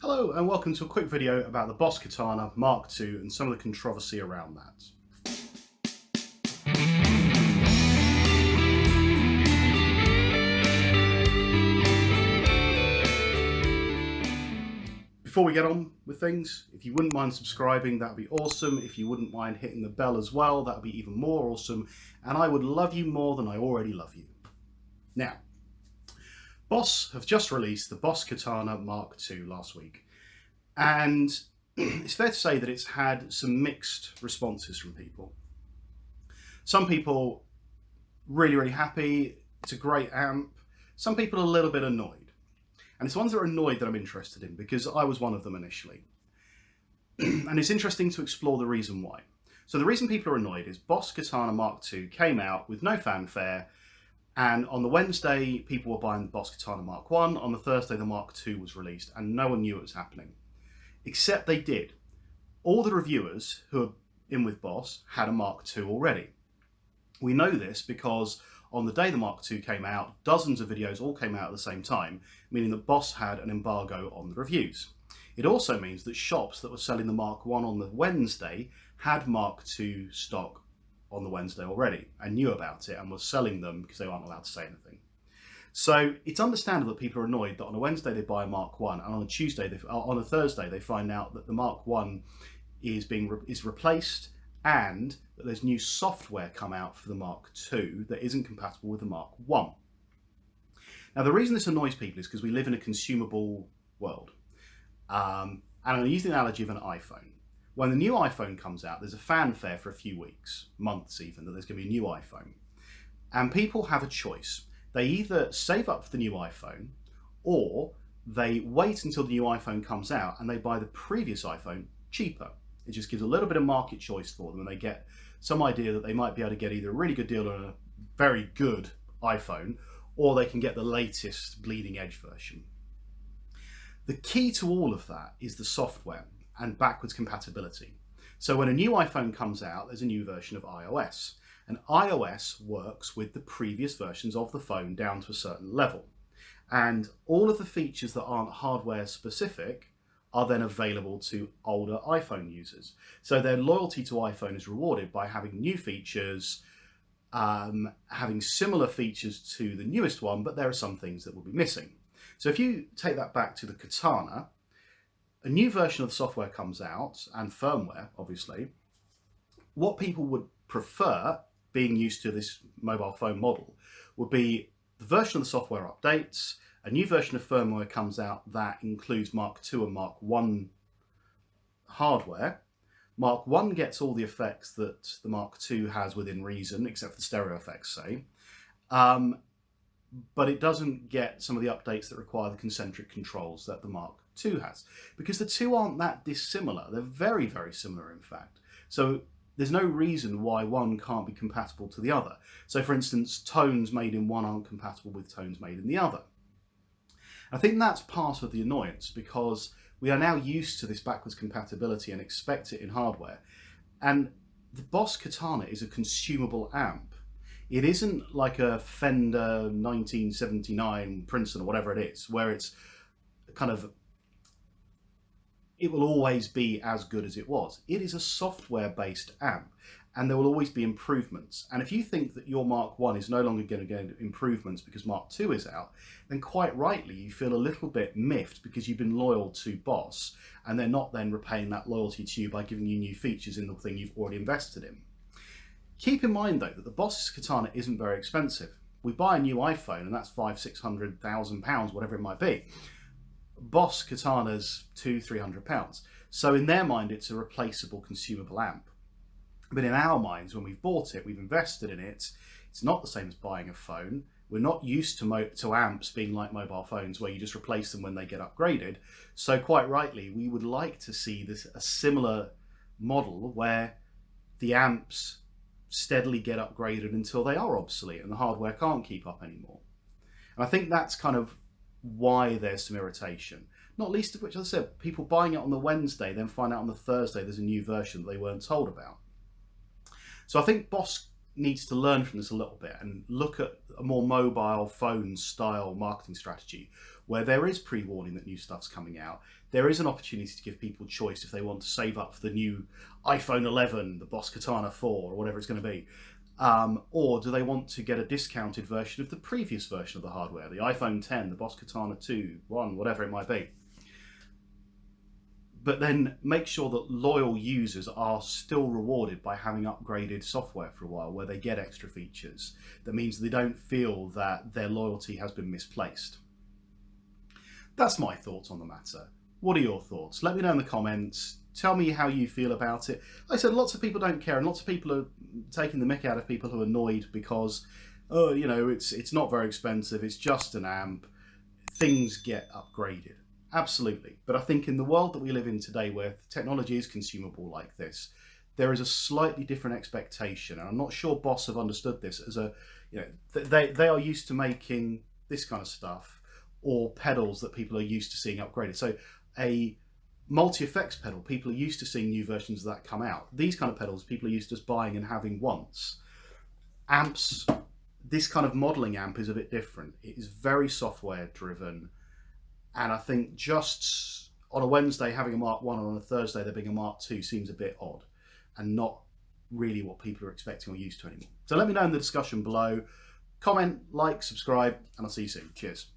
Hello and welcome to a quick video about the Boss Katana Mark II and some of the controversy around that. Before we get on with things, if you wouldn't mind subscribing, that would be awesome. If you wouldn't mind hitting the bell as well, that would be even more awesome. And I would love you more than I already love you. Now, Boss have just released the Boss Katana Mark II last week. And it's fair to say that it's had some mixed responses from people. Some people really happy, it's a great amp. Some people are a little bit annoyed. And it's ones that are annoyed that I'm interested in, because I was one of them initially. And it's interesting to explore the reason why. So the reason people are annoyed is Boss Katana Mark II came out with no fanfare, and on the Wednesday people were buying the Boss Katana Mark I, on the Thursday the Mark II was released, and no one knew it was happening. Except they did. All the reviewers who are in with Boss had a Mark II already. We know this because on the day the Mark II came out, dozens of videos all came out at the same time, meaning that Boss had an embargo on the reviews. It also means that shops that were selling the Mark I on the Wednesday had Mark II stock on the Wednesday already and knew about it and was selling them because they weren't allowed to say anything. So it's understandable that people are annoyed that on a Wednesday they buy a Mark I, and on a Thursday they find out that the Mark I is replaced, and that there's new software come out for the Mark II that isn't compatible with the Mark I. Now the reason this annoys people is because we live in a consumable world. And I'm going to use the analogy of an iPhone. When the new iPhone comes out, there's a fanfare for a few weeks, months even, that there's going to be a new iPhone. And people have a choice. They either save up for the new iPhone, or they wait until the new iPhone comes out and they buy the previous iPhone cheaper. It just gives a little bit of market choice for them, and they get some idea that they might be able to get either a really good deal on a very good iPhone, or they can get the latest bleeding edge version. The key to all of that is the software and backwards compatibility. So when a new iPhone comes out, there's a new version of iOS. And iOS works with the previous versions of the phone down to a certain level. And all of the features that aren't hardware specific are then available to older iPhone users. So their loyalty to iPhone is rewarded by having new features, having similar features to the newest one, but there are some things that will be missing. So if you take that back to the Katana, a new version of the software comes out, and firmware, obviously. What people would prefer, being used to this mobile phone model, would be the version of the software updates, a new version of firmware comes out that includes Mark II and Mark I hardware. Mark I gets all the effects that the Mark II has within reason, except for the stereo effects, say. But it doesn't get some of the updates that require the concentric controls that the Mark II has. Because the two aren't that dissimilar. They're very similar, in fact. So there's no reason why one can't be compatible to the other. So for instance, tones made in one aren't compatible with tones made in the other. I think that's part of the annoyance, because we are now used to this backwards compatibility and expect it in hardware. And the Boss Katana is a consumable amp. It isn't like a Fender 1979 Princeton or whatever it is, where it's kind of, it will always be as good as it was. It is a software-based amp, and there will always be improvements. And if you think that your Mark I is no longer going to get improvements because Mark II is out, then quite rightly you feel a little bit miffed because you've been loyal to Boss, and they're not then repaying that loyalty to you by giving you new features in the thing you've already invested in. Keep in mind though that the Boss Katana isn't very expensive. We buy a new iPhone and that's £500,000-600,000, whatever it might be. Boss Katana's £200-300. So in their mind, it's a replaceable consumable amp. But in our minds, when we've bought it, we've invested in it, it's not the same as buying a phone. We're not used to amps being like mobile phones where you just replace them when they get upgraded. So quite rightly, we would like to see a similar model where the amps steadily get upgraded until they are obsolete and the hardware can't keep up anymore. And I think that's kind of why there's some irritation. Not least of which, as I said, people buying it on the Wednesday then find out on the Thursday there's a new version that they weren't told about. So I think Boss needs to learn from this a little bit and look at a more mobile phone style marketing strategy where there is pre-warning that new stuff's coming out. There is an opportunity to give people choice if they want to save up for the new iPhone 11, the Boss Katana 4, or whatever it's going to be. Or do they want to get a discounted version of the previous version of the hardware, the iPhone 10, the Boss Katana 2, 1, whatever it might be. But then make sure that loyal users are still rewarded by having upgraded software for a while, where they get extra features. That means they don't feel that their loyalty has been misplaced. That's my thoughts on the matter. What are your thoughts? Let me know in the comments. Tell me how you feel about it. Like I said, lots of people don't care, and lots of people are taking the mick out of people who are annoyed because, oh, you know, it's not very expensive, it's just an amp, things get upgraded. Absolutely. But I think in the world that we live in today, where technology is consumable like this, there is a slightly different expectation. And I'm not sure Boss have understood this as a, you know, they are used to making this kind of stuff, or pedals that people are used to seeing upgraded. So a multi-effects pedal, people are used to seeing new versions of that come out. These kind of pedals, people are used to just buying and having once. Amps, this kind of modeling amp is a bit different. It is very software driven. And I think just on a Wednesday having a Mark 1 and on a Thursday there being a Mark 2 seems a bit odd and not really what people are expecting or used to anymore. So let me know in the discussion below. Comment, like, subscribe, and I'll see you soon. Cheers.